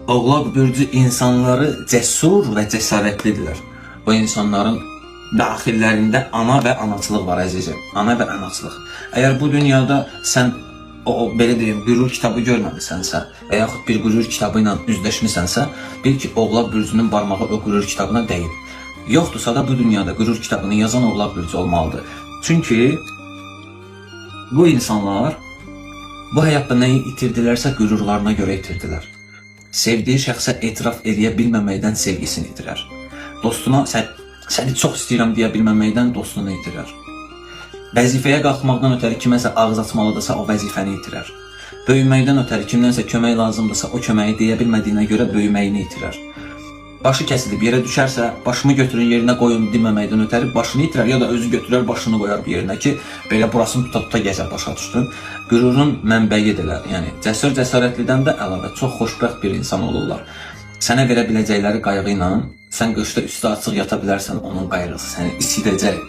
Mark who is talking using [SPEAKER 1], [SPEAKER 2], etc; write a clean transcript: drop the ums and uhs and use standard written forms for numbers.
[SPEAKER 1] Oğlaq bürcü insanları cəsur və cəsarətlidirlər. Bu insanların daxillərində ana və anaçılıq var əzizim. Ana və anaçılıq. Əgər bu dünyada sən belə deyim, qürur kitabı görməmisənsə və yaxud bir qürur kitabı ilə üzləşmisənsə, bil ki, Oğlaq bürcünün barmağı o qürur kitabına deyil. Yoxdursa da bu dünyada qürur kitabını yazan Oğlaq bürcü olmalıdır. Çünki bu insanlar bu həyatda nəyi itirdilərsə qürurlarına görə itirdilər. Sevdiği şəxsə etiraf edə bilməməkdən sevgisini itirər. Dostuna səni çox istəyirəm deyə bilməməkdən dostunu itirər. Vəzifəyə qalxmaqdan ötəri kiməsə ağız açmalıdırsa o vəzifəni itirər. Böyüməkdən ötəri kimdənsə kömək lazımdırsa o köməyi deyə bilmədiyinə görə böyüməyini itirər. Başı kəsilib yerə düşərsə, başımı götürün yerinə qoyun deməməkdən ötəri başını itirər ya da özü götürər başını qoyar bir yerinə ki, belə burasını tuta gəzər, başa düşdün. Qürurun mənbəyidirlər. Yəni cəsur cəsarətlidən də əlavə çox xoşbəxt bir insan olurlar. Sənə verə biləcəkləri qayğı ilə sən qışda üstü açıq yata bilərsən, onun qayğısı səni isidəcək.